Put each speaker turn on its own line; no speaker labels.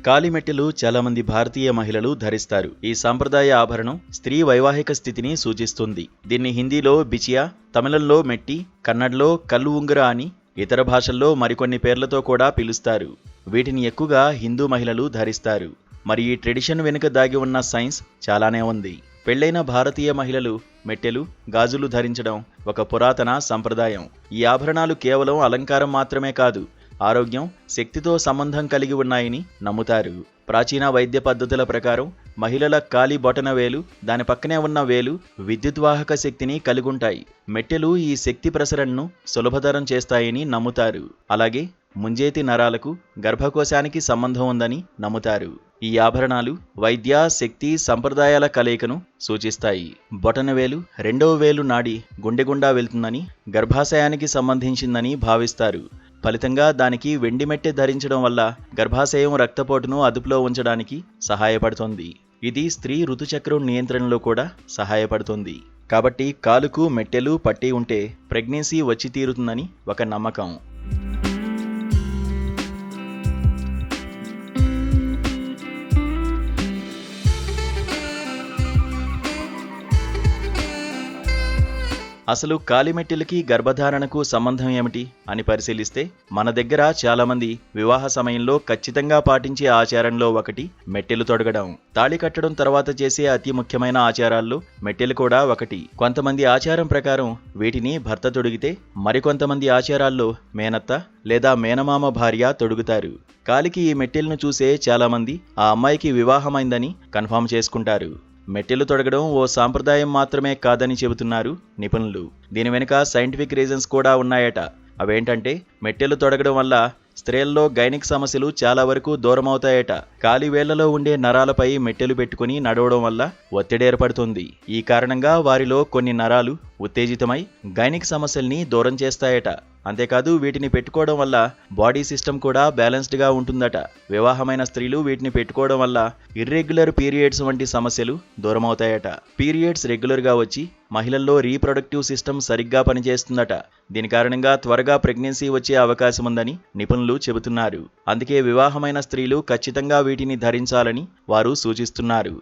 కాలిమెట్టెలు చాలామంది భారతీయ మహిళలు ధరిస్తారు. ఈ సాంప్రదాయ ఆభరణం స్త్రీ వైవాహిక స్థితిని సూచిస్తుంది. దీన్ని హిందీలో బిచియా, తమిళంలో మెట్టి, కన్నడలో కల్లు ఉంగర అని, ఇతర భాషల్లో మరికొన్ని పేర్లతో కూడా పిలుస్తారు. వీటిని ఎక్కువగా హిందూ మహిళలు ధరిస్తారు. మరి ఈ ట్రెడిషన్ వెనుక దాగి ఉన్న సైన్స్ చాలానే ఉంది. పెళ్లైన భారతీయ మహిళలు మెట్టెలు, గాజులు ధరించడం ఒక పురాతన సంప్రదాయం. ఈ ఆభరణాలు కేవలం అలంకారం మాత్రమే కాదు, ఆరోగ్యం, శక్తితో సంబంధం కలిగి ఉన్నాయని నమ్ముతారు. ప్రాచీన వైద్య పద్ధతుల ప్రకారం మహిళల కాలి బొటన వేలు, దాని పక్కనే ఉన్న వేలు విద్యుద్వాహక శక్తిని కలిగుంటాయి. మెట్టెలు ఈ శక్తి ప్రసరణను సులభతరం చేస్తాయని నమ్ముతారు. అలాగే ముంజేతి నరాలకు, గర్భకోశానికి సంబంధం ఉందని నమ్ముతారు. ఈ ఆభరణాలు వైద్య, శక్తి, సంప్రదాయాల కలయికను సూచిస్తాయి. బొటనవేలు రెండవ వేలు నాడి గుండె గుండా వెళ్తుందని, గర్భాశయానికి సంబంధించిందని భావిస్తారు. ఫలితంగా దానికి వెండి మెట్టె ధరించడం వల్ల గర్భాశయం రక్తపోటును అదుపులో ఉంచడానికి సహాయపడుతుంది. ఇది స్త్రీ ఋతుచక్రం నియంత్రణలో కూడా సహాయపడుతుంది. కాబట్టి కాలుకు మెట్టెలు పట్టి ఉంటే ప్రెగ్నెన్సీ వచ్చి తీరుతుందని ఒక నమ్మకం. అసలు కాలిమెట్టెలకి గర్భధారణకు సంబంధం ఏమిటి అని పరిశీలిస్తే మన దగ్గర చాలామంది వివాహ సమయంలో ఖచ్చితంగా పాటించే ఆచారంలో ఒకటి మెట్టెలు తొడగడం. తాళి కట్టడం తర్వాత చేసే అతి ముఖ్యమైన ఆచారాల్లో మెట్టెలు కూడా ఒకటి. కొంతమంది ఆచారం ప్రకారం వీటిని భర్త తొడిగితే, మరికొంతమంది ఆచారాల్లో మేనత్త లేదా మేనమామ భార్య తొడుగుతారు. కాలికి ఈ మెట్టెలను చూసే చాలామంది ఆ అమ్మాయికి వివాహమైందని కన్ఫర్మ్ చేసుకుంటారు. మెట్టెలు తొడగడం ఓ సాంప్రదాయం మాత్రమే కాదని చెబుతున్నారు నిపుణులు. దీని వెనుక సైంటిఫిక్ రీజన్స్ కూడా ఉన్నాయట. అవేంటంటే, మెట్టెలు తొడగడం వల్ల స్త్రీల్లో గైనిక్ సమస్యలు చాలా వరకు దూరమవుతాయట. కాలి వేళ్లలో ఉండే నరాలపై మెట్టెలు పెట్టుకుని నడవడం వల్ల ఒత్తిడి ఏర్పడుతుంది. ఈ కారణంగా వారిలో కొన్ని నరాలు ఉత్తేజితమై గైనిక్ సమస్యల్ని దూరం చేస్తాయట. అంతేకాదు, వీటిని పెట్టుకోవడం వల్ల బాడీ సిస్టమ్ కూడా బ్యాలెన్స్డ్గా ఉంటుందట. వివాహమైన స్త్రీలు వీటిని పెట్టుకోవడం వల్ల ఇర్రెగ్యులర్ పీరియడ్స్ వంటి సమస్యలు దూరమవుతాయట. పీరియడ్స్ రెగ్యులర్గా వచ్చి మహిళల్లో రీప్రొడక్టివ్ సిస్టమ్ సరిగ్గా పనిచేస్తుందట. దీని కారణంగా త్వరగా ప్రెగ్నెన్సీ వచ్చే అవకాశం ఉందని నిపుణులు చెబుతున్నారు. అందుకే వివాహమైన స్త్రీలు ఖచ్చితంగా వీటిని ధరించాలని వారు సూచిస్తున్నారు.